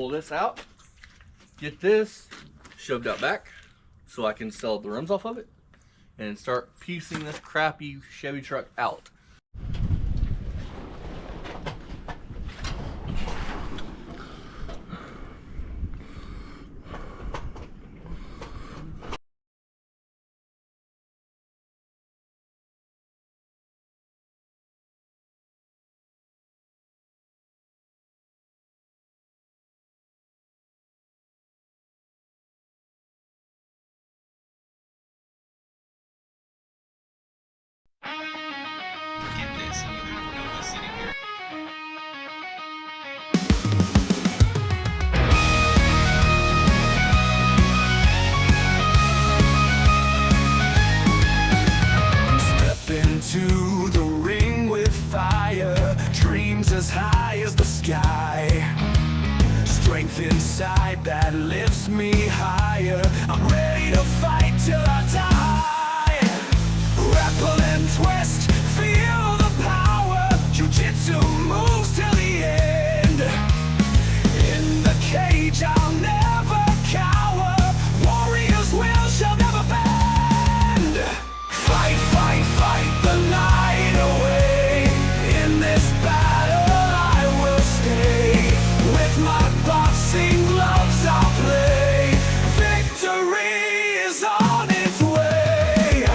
Pull this out, get this shoved out back so I can sell the rims off of it and start piecing this crappy Chevy truck out. Into the ring with fire, dreams as high as the sky, strength inside that lifts me higher. I'm ready to fight till I die. Grapple and twist, feel the power. Jiu-jitsu moves till the end. In the cage I'll never cower. Warriors will shall never bend. Fight, fight, fight the night away. In this battle I will stay. With my boxing gloves I'll play. Victory is on its way.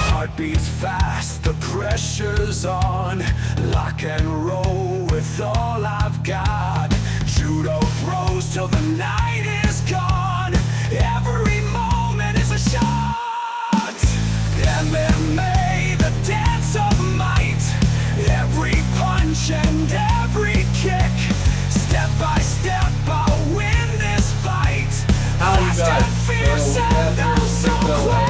Heart beats fast, the pressure's on. Lock and roll with all I've got. Judo throws till the night is gone. Every moment is a shot. MMA, the dance of might. Every punch and every kick. Step by step I'll win this fight. Fast and fierce and oh so quick.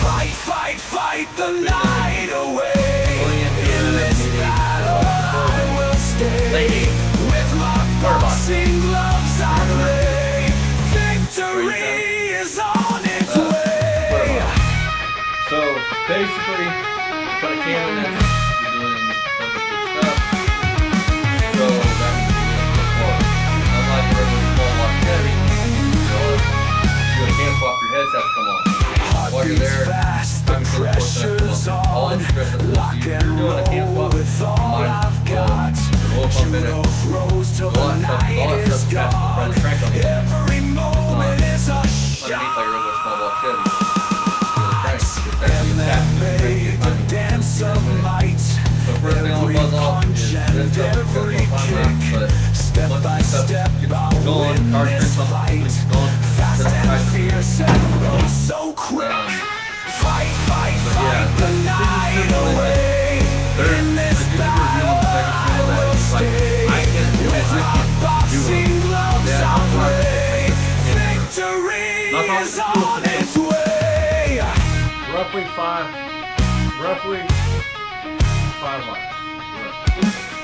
Fight, fight, fight the night away. In this battle I will stay. With my boxing gloves I play. Victory is on its way. So basically, put a cam in this, you're doing wonderful stuff. So that means unlike a regular small block Chevy, you're doing a cam swap, your heads have to come on. While you're there, the pressure's on. Lock and roll with all I've got. Judo throws till the night is gone. Every moment is a shot. MMA, the dance of might. Every punch and every kick. Step by step I'll win this fight. Fast and fierce and oh so quick. Fight, fight, fight the night away. In this battle I will stay. With my boxing gloves I'll play. Victory is on its way. Roughly five miles.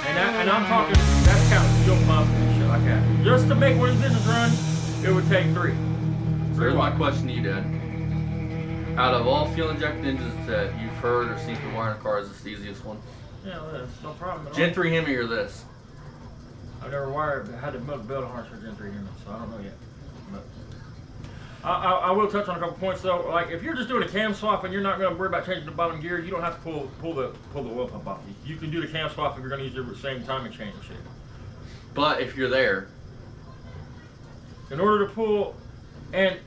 And I'm talking, that's counting fuel pump and shit like that. Just to make one of these business run, it would take three. Here's my question to you, Dad. Out of all fuel injected engines that you've heard or seen through wiring cars, is this the easiest one? Yeah, that's no problem at all. Gen 3 Hemi or this? I've never had to build a harness for Gen 3 Hemi, so I don't know yet. But I will touch on a couple points though. Like if you're just doing a cam swap and you're not going to worry about changing the bottom gear, you don't have to pull the oil pump off. You can do the cam swap if you're going to use the same timing chain and shit. But if you're there, in order to pull, and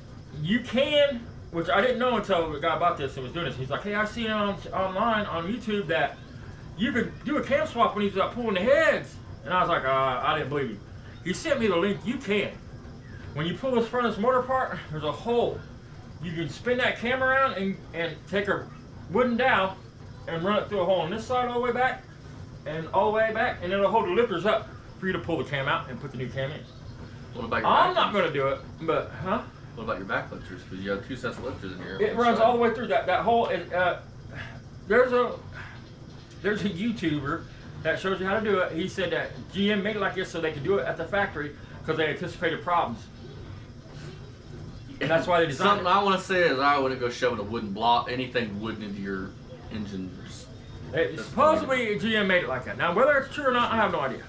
you can, which I didn't know until the guy bought this and was doing this. He's like, hey, I seen online on YouTube that you could do a cam swap when he's pulling the heads. And I was like, I didn't believe you. He sent me the link. You can. When you pull this front of this motor part, there's a hole. You can spin that cam around and take a wooden dowel and run it through a hole on this side all the way back and all the way back, and it'll hold the lifters up for you to pull the cam out and put the new cam in. What about your I'm not going to do it, but, What about your back lifters? Because you have two sets of lifters in here. It runs all the way through that hole. There's a YouTuber that shows you how to do it. He said that GM made it like this so they could do it at the factory because they anticipated problems. And that's why they designed Something I want to say is I wouldn't go shoving a wooden block, anything wooden into your engine. Supposedly GM made it like that. Now whether it's true or not, I have no idea.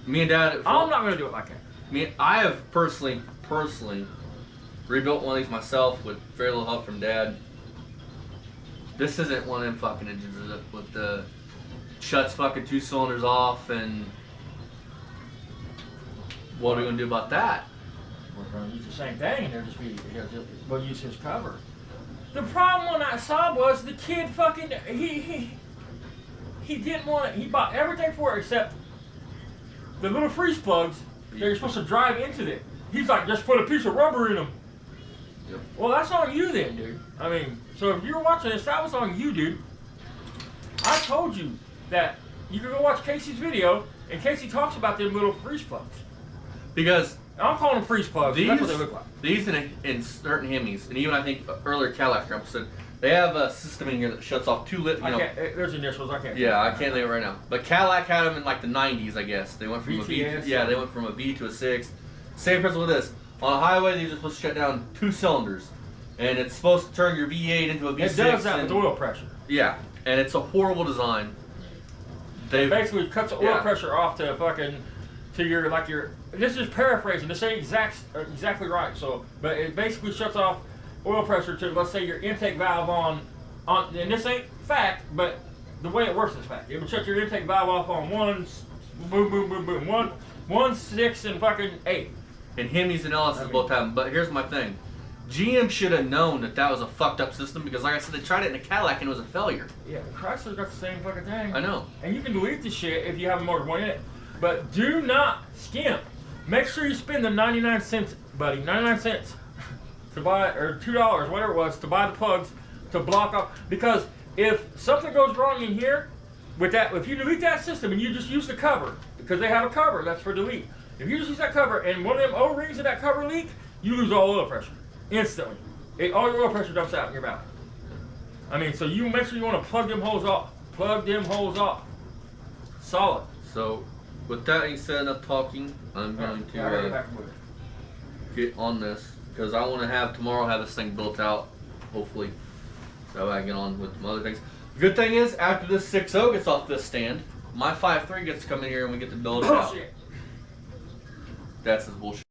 Me and Dad. I'm not gonna do it like that. I have personally rebuilt one of these myself with very little help from Dad. This isn't one of them fucking engines, is it? With the shuts fucking 2 cylinders off, and what are we gonna do about that? We're gonna use the same thing, and we'll use his cover. The problem on that Saab was the kid fucking he didn't want it. He bought everything for it except the little freeze plugs that you're supposed to drive into it. He's like, just put a piece of rubber in them. Yep. Well, that's on you then, dude. I mean, so if you're watching this, that was on you, dude. I told you that you can go watch Casey's video, and Casey talks about them little freeze plugs. Because I'm calling them freeze plugs. That's what they look like. These in certain Hemis, and even I think earlier Cadillac Grandpa said, they have a system in here that shuts off 2 lit. There's initials. I can't. Yeah, I can't think of it right now. But Cadillac had them in like the 90s, I guess. They went from VTS. a V. Yeah, they went from a V to a 6. Same principle with this. On a highway, they're supposed to shut down 2 cylinders, and it's supposed to turn your V8 into a V6. It does that with oil pressure. Yeah, and it's a horrible design. It basically cuts the oil pressure off to fucking your. This is paraphrasing. This ain't exactly right. So, but it basically shuts off oil pressure to, let's say, your intake valve on. And this ain't fact, but the way it works is fact. It would shut your intake valve off on 1, boom, boom, boom, boom, 1, 6, and fucking 8. And Hemis and Ellis both have them. But here's my thing. GM should have known that was a fucked up system because, like I said, they tried it in a Cadillac and it was a failure. Yeah, Chrysler's got the same fucking thing. I know. And you can delete the shit if you have more than one in it. But do not skimp. Make sure you spend the 99 cents, buddy, 99 cents to buy, or $2, whatever it was, to buy the plugs to block off. Because if something goes wrong in here, with that, if you delete that system and you just use the cover, because they have a cover that's for delete. If you just use that cover and one of them O-rings of that cover leak, you lose all oil pressure instantly. All your oil pressure dumps out in your valve. I mean, so you make sure you want to plug them holes off. Plug them holes off. Solid. So, with that being said, enough talking. I'm going to get on this because I want to have this thing built out, hopefully, so I can get on with some other things. The good thing is, after this 6.0 gets off this stand, my 5.3 gets to come in here and we get to build it out. That's his bullshit.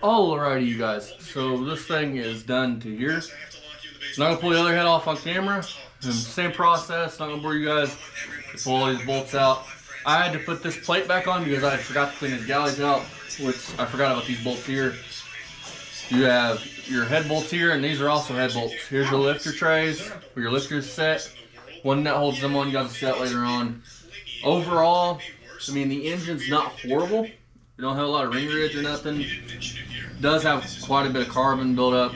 Alrighty, you guys. So this thing is done to here. Not gonna pull the other head off on camera. Same process. Not gonna bore you guys. Pull all these bolts out. I had to put this plate back on because I forgot to clean these galleys out, which I forgot about these bolts here. You have your head bolts here, and these are also head bolts. Here's your lifter trays, where your lifter's set. One that holds them on, you guys will see that later on. Overall, I mean, the engine's not horrible. You don't have a lot of ring ridge or nothing. It does have quite a bit of carbon buildup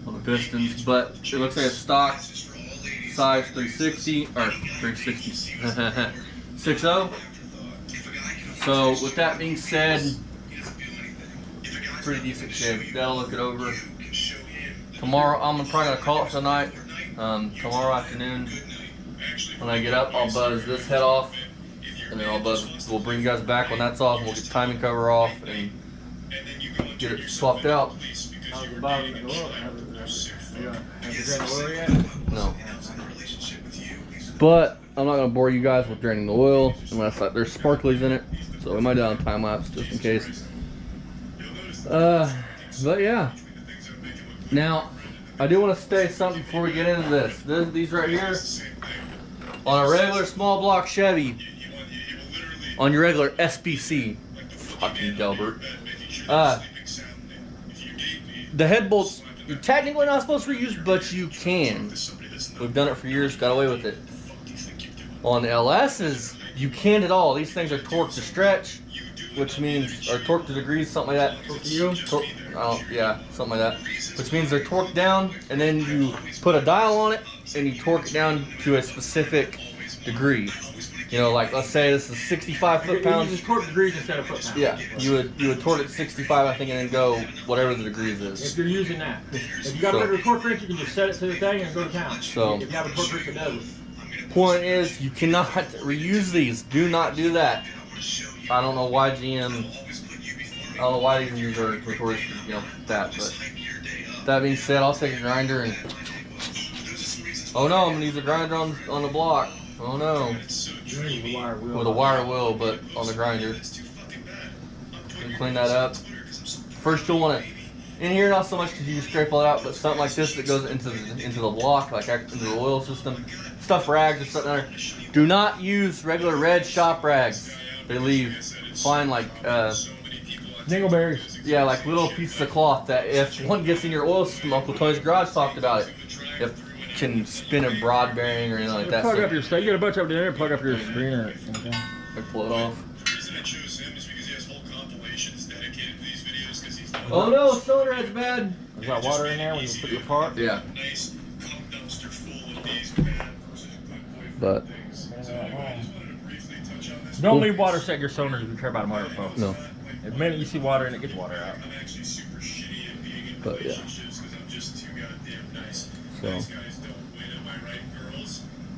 on the pistons, but it looks like a stock size 360 or 360 6.0. So with that being said, pretty decent shape. Gotta look it over. Tomorrow, I'm probably gonna call it tonight. Tomorrow afternoon, when I get up, I'll buzz this head off, and then we'll bring you guys back when that's off. We'll get the timing cover off and get it swapped out. How's the bottom of the oil? Have you drained the oil yet? No. But I'm not gonna bore you guys with draining the oil unless there's sparklies in it. So we might do it on time lapse just in case. But yeah. Now, I do want to state something before we get into this. These right here, on a regular small block Chevy, on your regular SBC, fucking Delbert, the head bolts, you're technically not supposed to reuse, but you can. We've done it for years, got away with it. On the LS's, you can't at all. These things are torqued to stretch, which means, or torqued to degrees, something like that. Yeah, something like that. Which means they're torqued down, and then you put a dial on it, and you torque it down to a specific degree. You know, like let's say this is 65 foot-pounds. You just torque degrees instead of foot-pounds. Yeah, you would torque it 65, I think, and then go whatever the degrees is. If you're using that. If you got a regular torque wrench, you can just set it to the thing and go to town. So, if you have a torque wrench that does it. Point is, you cannot reuse these. Do not do that. I don't know why GM. I don't know why these are notorious for, you know, that. But that being said, I'll take a grinder and. Oh no, I'm gonna use a grinder on the block. Oh no. With a wire wheel, but on the grinder. Clean that up. First, you'll want to. In here, not so much because you can scrape all it out, but something like this that goes into the block, like into the oil system. Stuff rags or something there. Do not use regular red shop rags. They leave fine like dingleberries. Yeah, like little pieces of cloth that if one gets in your oil system, Uncle Tony's Garage talked about it. It can spin a broad bearing or anything like that. Plug up your stuff. You get a bunch up there, plug up your screen or something. I pull it off. Oh no, cylinder head's bad. Is that water in there when you put your part? Yeah. But don't leave water set in your cylinders if you care about a motor pump. No. The minute you see water in it, get water out. But yeah. So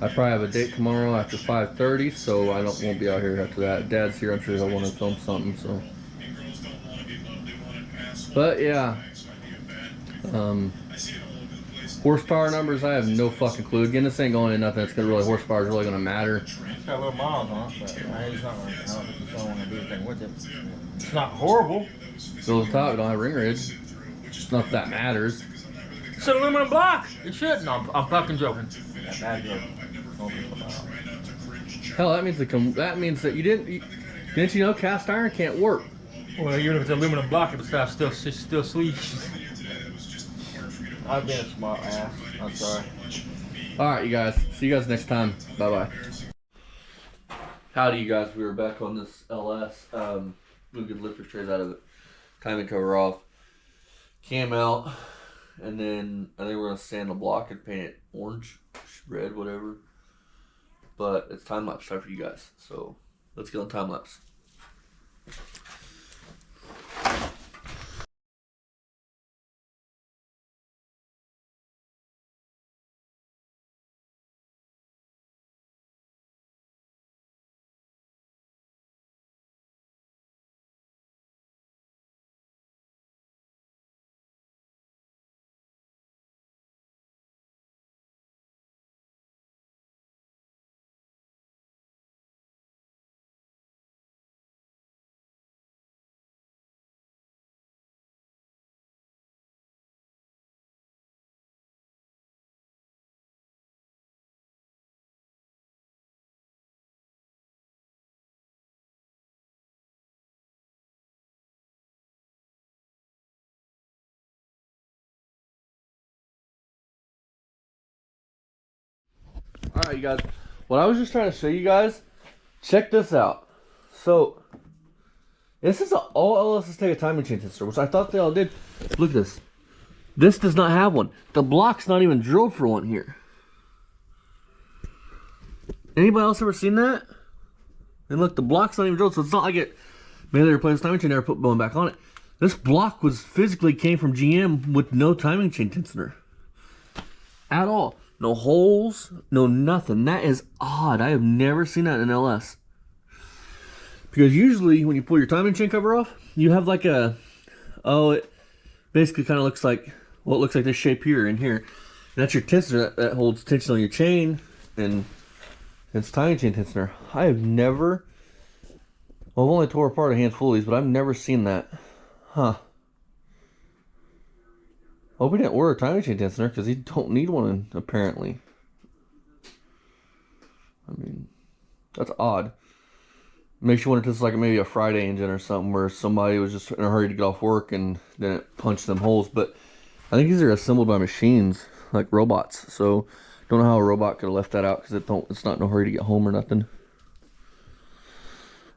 I probably have a date tomorrow after 5:30, so I won't be out here after that. Dad's here, I'm sure he'll want to film something, so. But yeah. Horsepower numbers, I have no fucking clue. Again, this ain't going into nothing that's gonna really horsepower is really gonna matter. It's got little miles on it, but I don't think he's gonna want to do anything with it. It's not horrible. So the top, it don't have ring ridge. Not that matters. It's an aluminum block. It should. No, I'm fucking joking. That bad joke. Hell, that means that you didn't you know cast iron can't work. Well, even if it's aluminum block, it's still sweet. I've been a smart ass. I'm sorry. Alright, you guys. See you guys next time. Bye-bye. Howdy, you guys. We were back on this LS. We'll get lifter trays out of it. Timing cover off. Cam out. And then I think we're going to sand the block and paint it orange, red, whatever. But it's time-lapse time for you guys. So let's get on time-lapse. Alright, you guys. What I was just trying to show you guys, check this out. So, this is all LSs take a timing chain tester, which I thought they all did. Look at this. This does not have one. The block's not even drilled for one here. Anybody else ever seen that? And look, the block's not even drilled, so it's not like it. Maybe they replaced the timing chain and put one back on it. This block was physically came from GM with no timing chain tensioner at all. No holes, no nothing. That is odd. I have never seen that in LS. Because usually when you pull your timing chain cover off, you have like a, it basically kind of looks like, well, it looks like this shape here and here. And that's your tensioner that holds tension on your chain, and it's timing chain tensioner. I have never, well, I've only tore apart a handful of these, but I've never seen that. Huh. Hope we didn't order a timing chain tensioner because you don't need one apparently. I mean, that's odd. Makes you wonder if this is like maybe a Friday engine or something where somebody was just in a hurry to get off work and then it punched them holes. But I think these are assembled by machines, like robots. So don't know how a robot could have left that out because it's not in a hurry to get home or nothing.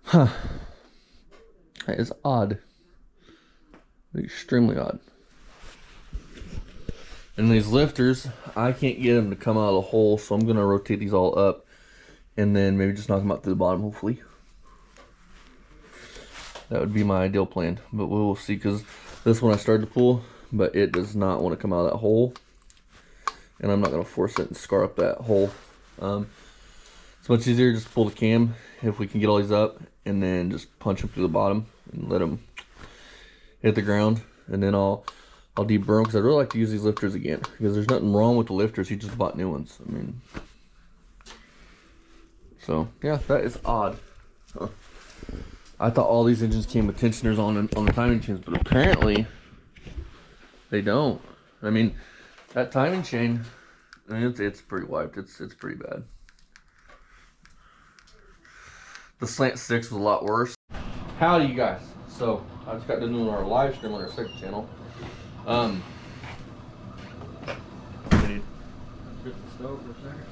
Huh. That is odd. Extremely odd. And these lifters, I can't get them to come out of the hole, so I'm going to rotate these all up and then maybe just knock them out through the bottom, hopefully. That would be my ideal plan, but we will see, because this one I started to pull, but it does not want to come out of that hole, and I'm not going to force it and scar up that hole. It's much easier just to pull the cam if we can get all these up, and then just punch them through the bottom and let them hit the ground, and then I'll deburr them, because I'd really like to use these lifters again, because there's nothing wrong with the lifters. He just bought new ones. I mean, so yeah, that is odd. Huh. I thought all these engines came with tensioners on the timing chains, but apparently they don't. I mean, that timing chain, I mean, it's pretty wiped. It's pretty bad. The slant 6 was a lot worse. Howdy, you guys. So I just got done doing our live stream on our second channel. Get the stove for a second.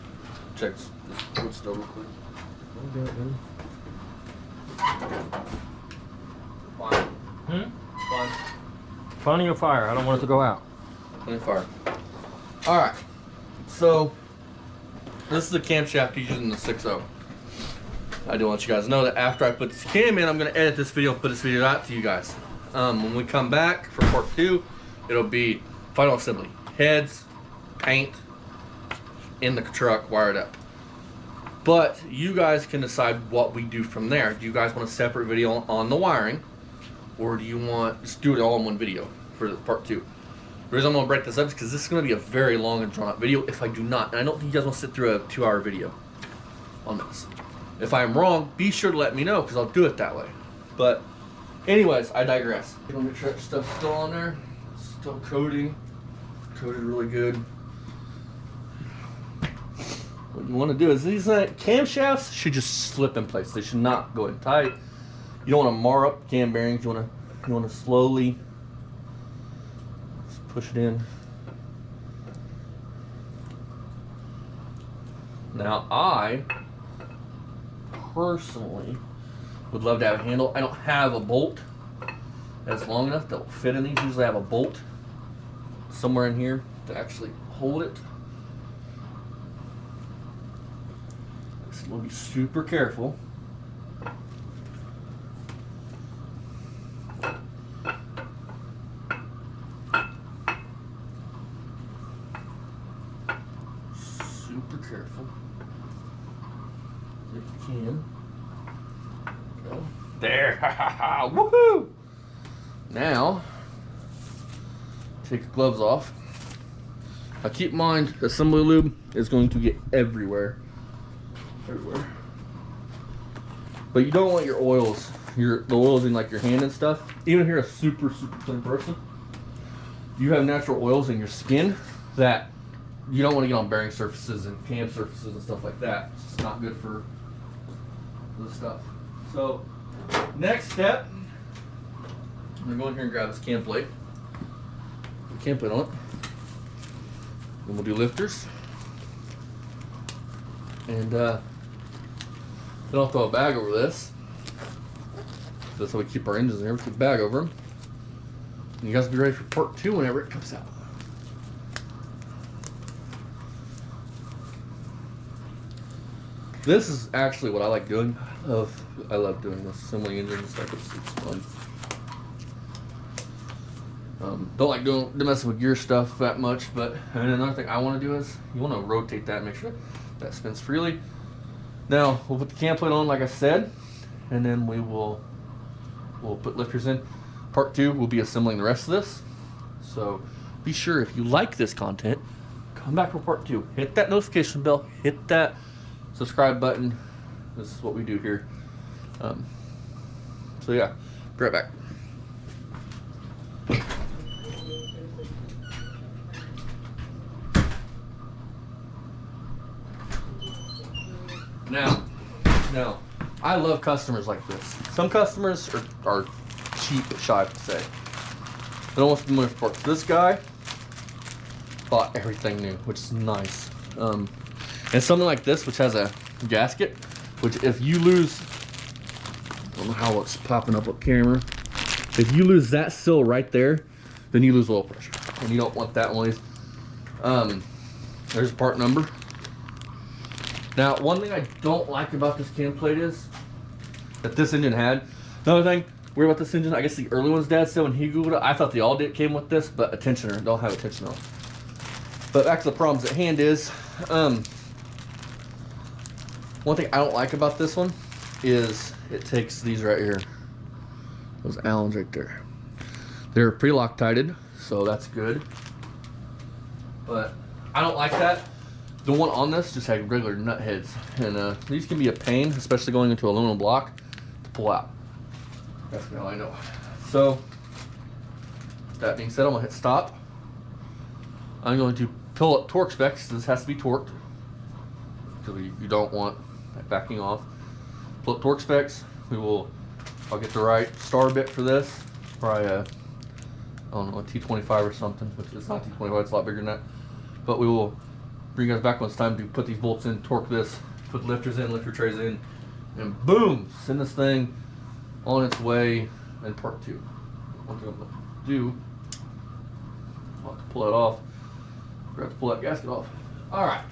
Check this wood stove real quick. Okay, then. Fine. Fine. Plenty of fire. I don't want it to go out. Plenty of fire. Alright. So, this is the camshaft using the 6.0. I do want you guys to know that after I put this cam in, I'm going to edit this video and put this video out to you guys. When we come back for part 2, it'll be final assembly. Heads, paint, in the truck, wired up. But you guys can decide what we do from there. Do you guys want a separate video on the wiring, or do you want just do it all in one video for the part 2? The reason I'm going to break this up is because this is going to be a very long and drawn out video if I do not. And I don't think you guys want to sit through a 2-hour video on this. If I'm wrong, be sure to let me know, because I'll do it that way. But anyways, I digress. Let me check stuff still on there. Still coating. Coated really good. What you want to do is these camshafts should just slip in place. They should not go in tight. You don't want to mar up cam bearings. You want to slowly just push it in. Now I personally would love to have a handle. I don't have a bolt that's long enough that will fit in these. Usually I have a bolt somewhere in here to actually hold it. So we'll be super careful. Super careful. If you can. Go. There. Woohoo! Now, take your gloves off. Now keep in mind, assembly lube is going to get everywhere. Everywhere. But you don't want your oils, the oils in like your hand and stuff. Even if you're a super thin person, you have natural oils in your skin that you don't want to get on bearing surfaces and cam surfaces and stuff like that. It's just not good for this stuff. So, next step, I'm gonna go in here and grab this cam plate. Put the cam plate on it. Then we'll do lifters. And then I'll throw a bag over this. That's how we keep our engines in here. We keep a bag over them. And you guys will be ready for part 2 whenever it comes out. This is actually what I like doing. I love doing this, assembling engines and stuff. It's fun. Don't like messing with gear stuff that much, but and another thing I want to do is you want to rotate that, make sure that spins freely. Now we'll put the cam plate on, like I said, and then we'll put lifters in. Part 2 will be assembling the rest of this. So be sure, if you like this content, come back for part 2. Hit that notification bell. Hit that subscribe button. This is what we do here. So yeah, be right back. Now, I love customers like this. Some customers are cheap, shy to say. They don't want to do much parts. This guy bought everything new, which is nice. And something like this, which has a gasket, which if you lose, I don't know how it's popping up camera. If you lose that sill right there, then you lose oil pressure, and you don't want that one of these. There's a part number. Now, one thing I don't like about this cam plate is that this engine had. Another thing weird about this engine, I guess the early ones Dad said when he Googled it, I thought they all came with this, but a tensioner, don't have a tensioner. But back to the problems at hand is, one thing I don't like about this one is it takes these right here, those Allens right there. They're pre-Loctited, so that's good. But I don't like that. The one on this just had regular nut heads, and these can be a pain, especially going into aluminum block, to pull out. That's all I know. So, that being said, I'm gonna hit stop. I'm going to pull up torque specs. This has to be torqued because you don't want that backing off. Pull up torque specs. I'll get the right star bit for this. Probably I don't know, a T25 or something, which is not T25. It's a lot bigger than that. But we will bring you guys back when it's time to put these bolts in, torque this, put lifters in, lifter trays in, and boom, send this thing on its way in part 2. One thing I'm going to do, I'll have to pull that off. We're going to have to pull that gasket off. All right.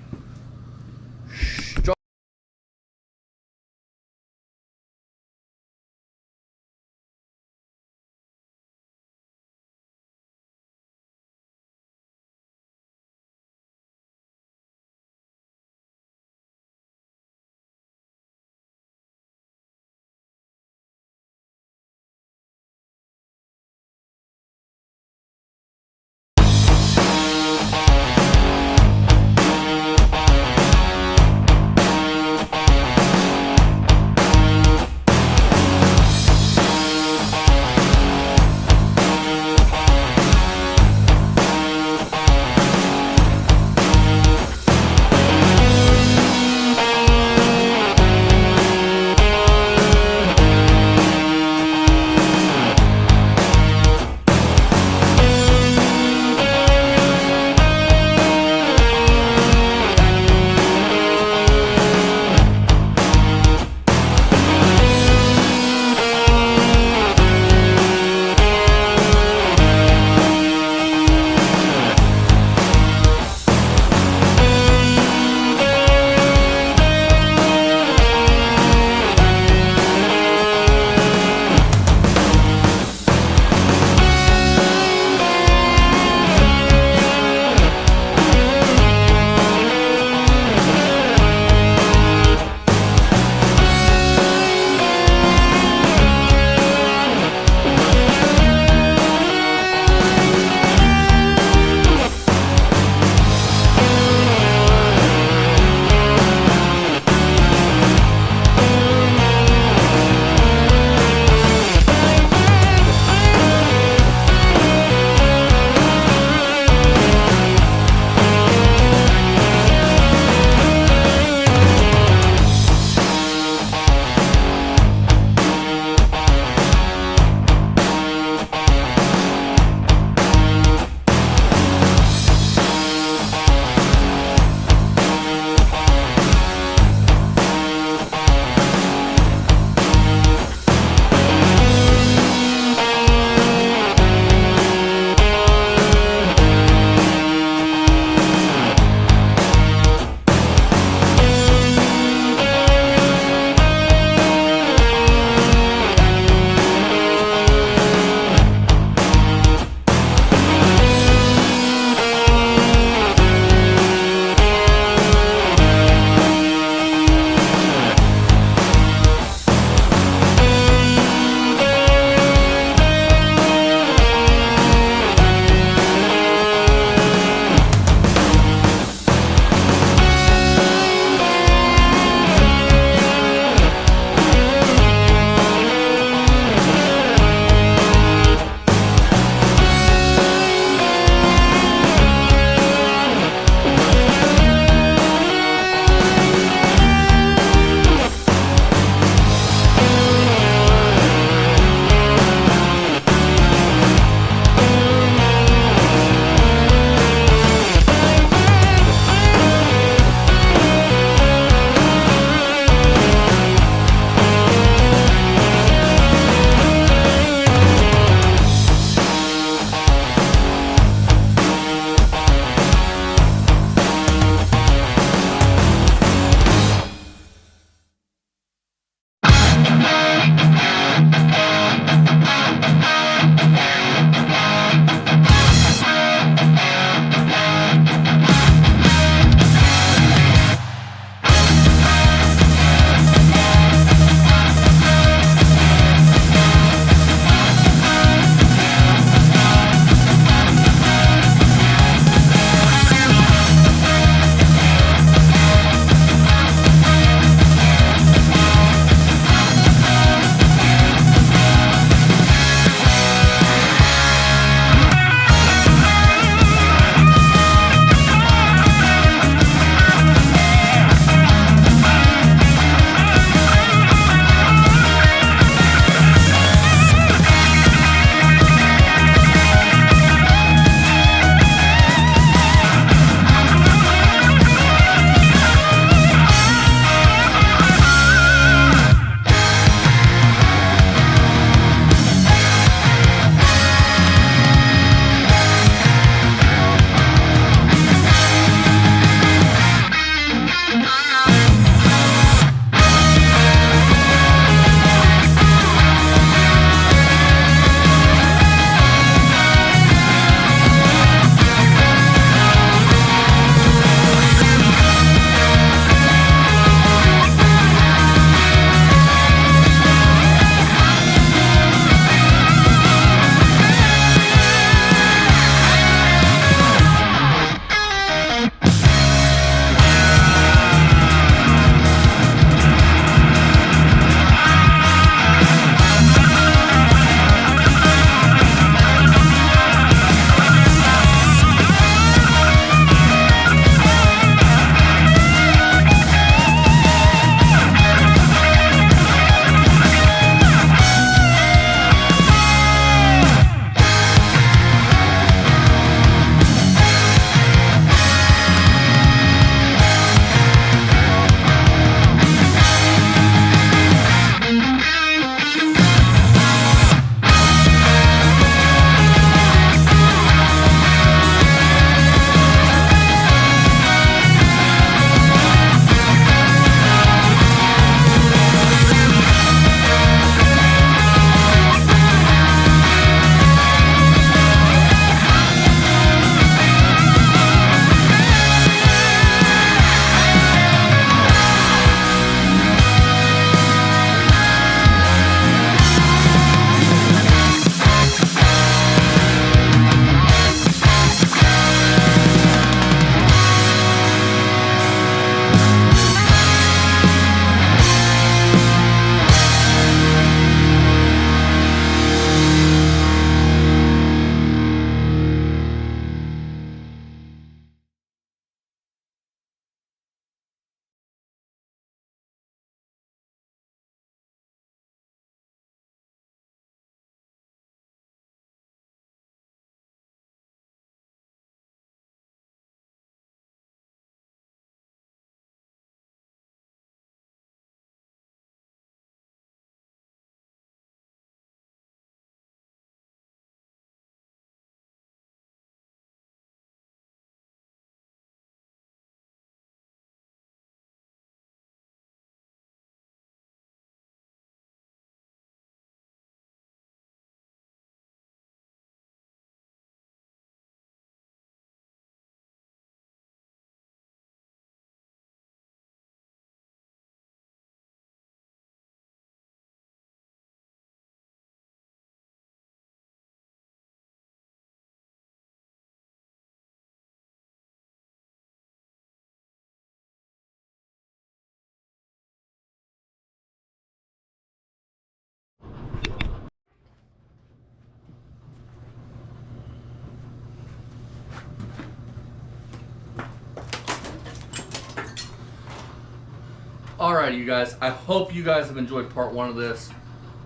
Alright, you guys, I hope you guys have enjoyed part 1 of this.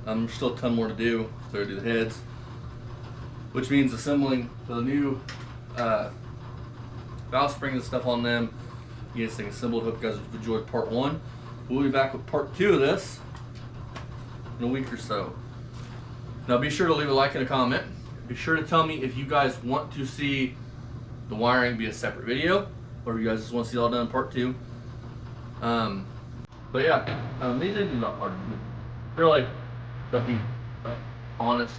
There's still a ton more to do. So to do the heads, which means assembling the new valve springs and stuff on them. Get this thing assembled. Hope you guys have enjoyed part 1. We'll be back with part 2 of this in a week or so. Now be sure to leave a like and a comment. Be sure to tell me if you guys want to see the wiring be a separate video, or if you guys just want to see it all done in part 2. But yeah, these things are not hard to do. They're like, to be honest,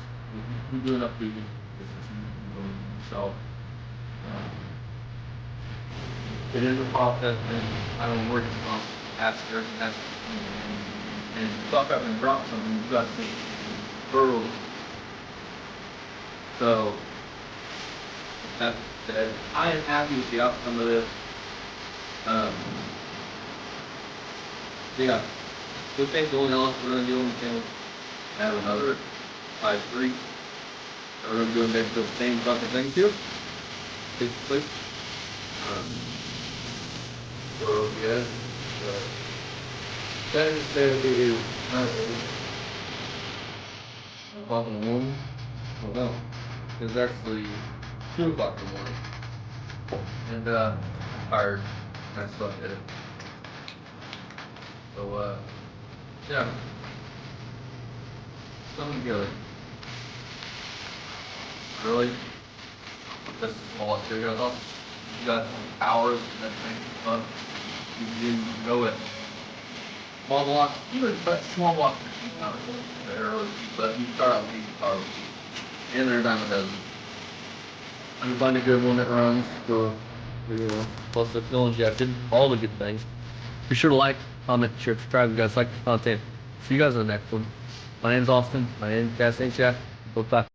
we do enough doing so. It is a process, and I don't work on after and fuck up and drop something. You got to burrow. So that said, I am happy with the outcome of this. Yeah, good things going on. We're gonna do anything. Have another 5-3. We're gonna do basically the same fucking thing too. Basically. So yeah, Wednesday is fucking noon. Oh no, it's actually 2 o'clock in the morning, and tired. I slept at it. So yeah, something together. Really, this is all I figured out. You got hours and everything, but you can go with small block, even but small block 15 hours. But you start out with 8 hours. And there's diamond dozen. You find a good one that runs, so you know, plus the fuel injected, all the good things. Be sure to like, comment, share, subscribe if you guys like the content. See you guys in the next one. My name's Austin. My name's Cass. Both back.